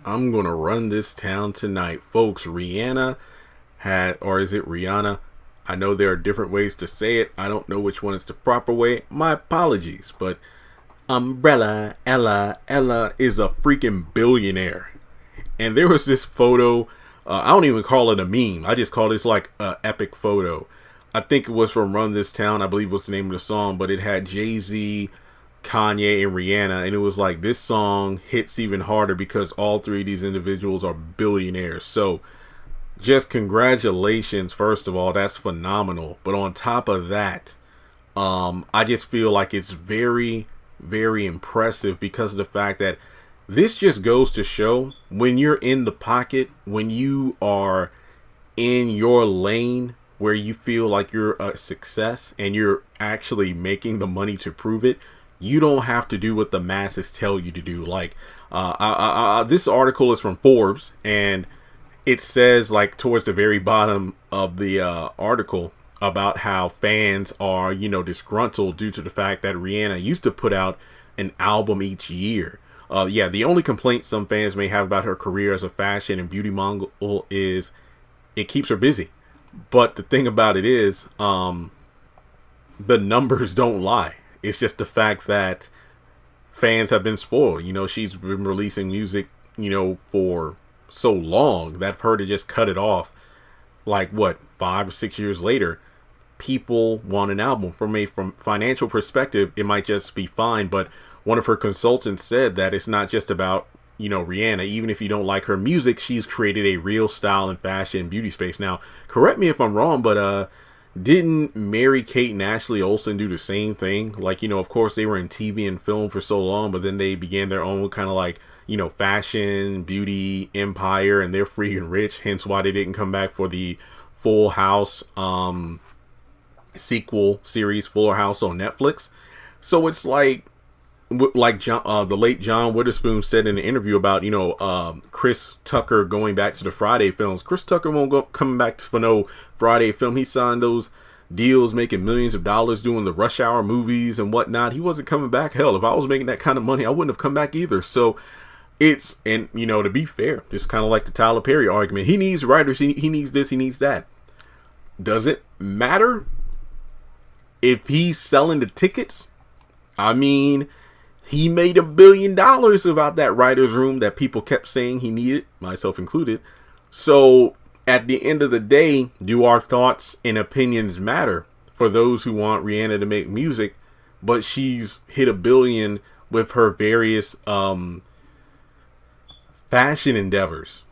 I'm gonna run this town tonight, folks. Rihanna had, or is it Rihanna? I know there are different ways to say it. I don't know which one is the proper way. My apologies, but Ella is a freaking billionaire. And there was this photo. I don't even call it a meme. I just call this like a epic photo. I think it was from Run This Town. I believe was the name of the song, but it had Jay-Z, Kanye, and Rihanna, and it was like this song hits even harder because all three of these individuals are billionaires. So just congratulations, first of all, that's phenomenal. But on top of that, I just feel like it's very, very impressive because of the fact that this just goes to show when you're in the pocket, when you are in your lane where you feel like you're a success and you're actually making the money to prove it, you don't have to do what the masses tell you to do. Like, this article is from Forbes, and it says, like, towards the very bottom of the article about how fans are, disgruntled due to the fact that Rihanna used to put out an album each year. Yeah, the only complaint some fans may have about her career as a fashion and beauty mogul is it keeps her busy. But the thing about it is, the numbers don't lie. It's just the fact that fans have been spoiled. She's been releasing music, for so long that for her to just cut it off, like what, 5 or 6 years later, people want an album. From financial perspective, it might just be fine. But one of her consultants said that it's not just about, Rihanna. Even if you don't like her music, she's created a real style and fashion and beauty space. Now, correct me if I'm wrong, but didn't Mary-Kate and Ashley Olsen do the same thing? Like, of course they were in TV and film for so long, but then they began their own kind of like, fashion, beauty empire, and they're freaking rich. Hence why they didn't come back for the Full House sequel series, Fuller House on Netflix. So it's like the late John Witherspoon said in an interview about, Chris Tucker going back to the Friday films. Chris Tucker won't go coming back for no Friday film. He signed those deals making millions of dollars doing the Rush Hour movies and whatnot. He wasn't coming back. Hell, if I was making that kind of money, I wouldn't have come back either. So to be fair, it's kind of like the Tyler Perry argument. He needs writers. He needs this. He needs that. Does it matter if he's selling the tickets? I mean, he made $1 billion about that writer's room that people kept saying he needed, myself included. So at the end of the day, do our thoughts and opinions matter for those who want Rihanna to make music, but she's hit $1 billion with her various fashion endeavors?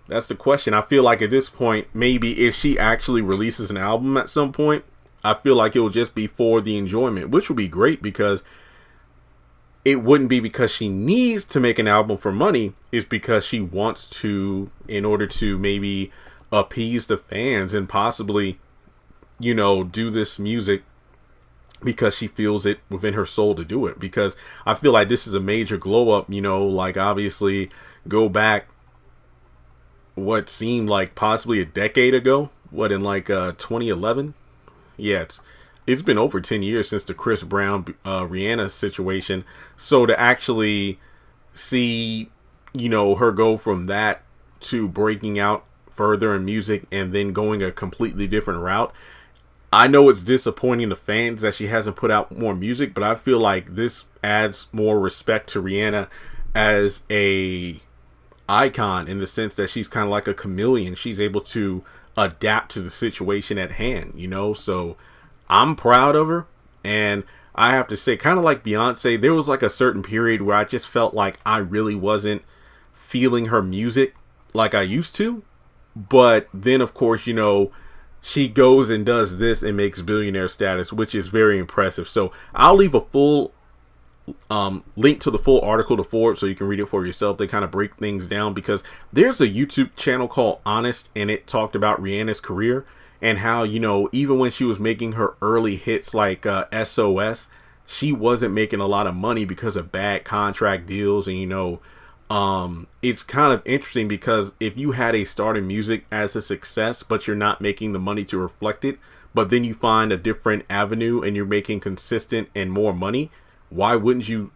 That's the question. I feel like at this point, maybe if she actually releases an album at some point, I feel like it will just be for the enjoyment, which will be great because it wouldn't be because she needs to make an album for money. It's because she wants to, in order to maybe appease the fans and possibly, do this music because she feels it within her soul to do it. Because I feel like this is a major glow up, like obviously go back what seemed like possibly a decade ago. What, in like 2011? Yeah, it's been over 10 years since the Chris Brown Rihanna situation. So to actually see, her go from that to breaking out further in music and then going a completely different route. I know it's disappointing to fans that she hasn't put out more music, but I feel like this adds more respect to Rihanna as a icon in the sense that she's kind of like a chameleon. She's able to adapt to the situation at hand, so I'm proud of her. And I have to say, kind of like Beyonce, there was like a certain period where I just felt like I really wasn't feeling her music like I used to. But then, of course, she goes and does this and makes billionaire status, which is very impressive. So I'll leave a full link to the full article to Forbes so you can read it for yourself. They kind of break things down because there's a YouTube channel called Honest, and it talked about Rihanna's career and how, even when she was making her early hits like SOS, she wasn't making a lot of money because of bad contract deals. And, it's kind of interesting because if you had a start in music as a success, but you're not making the money to reflect it, but then you find a different avenue and you're making consistent and more money, why wouldn't you,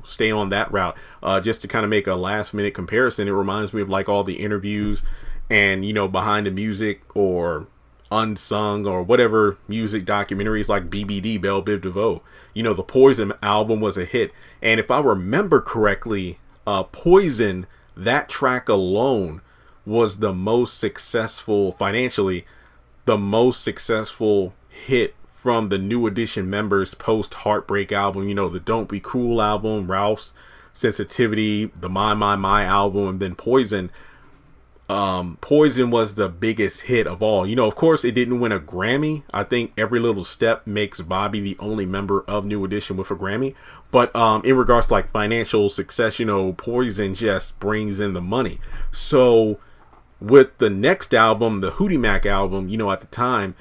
stay on that route? Just to kind of make a last minute comparison, it reminds me of like all the interviews and, behind the music or unsung or whatever music documentaries like BBD, Belle Biv DeVoe. The Poison album was a hit. And if I remember correctly, Poison, that track alone was the most successful, financially, the most successful hit from the New Edition members post Heartbreak album. The Don't Be Cruel album, Ralph's Sensitivity, the My album, and then Poison. Poison was the biggest hit of all. Of course, it didn't win a Grammy. I think Every Little Step makes Bobby the only member of New Edition with a Grammy. But in regards to like financial success, Poison just brings in the money. So with the next album, the Hootie Mac album, at the time,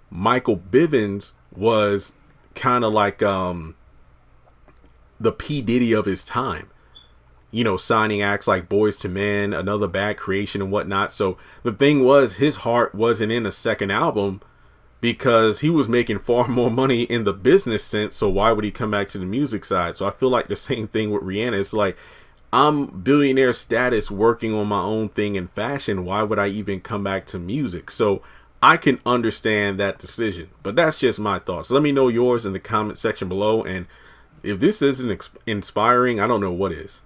Michael Bivins was kind of like the P. Diddy of his time. Signing acts like Boys to Men, Another Bad Creation, and whatnot. So the thing was, his heart wasn't in a second album because he was making far more money in the business sense. So why would he come back to the music side? So I feel like the same thing with Rihanna. It's like, I'm billionaire status working on my own thing in fashion. Why would I even come back to music? So I can understand that decision, but that's just my thoughts. Let me know yours in the comment section below. And if this isn't inspiring, I don't know what is.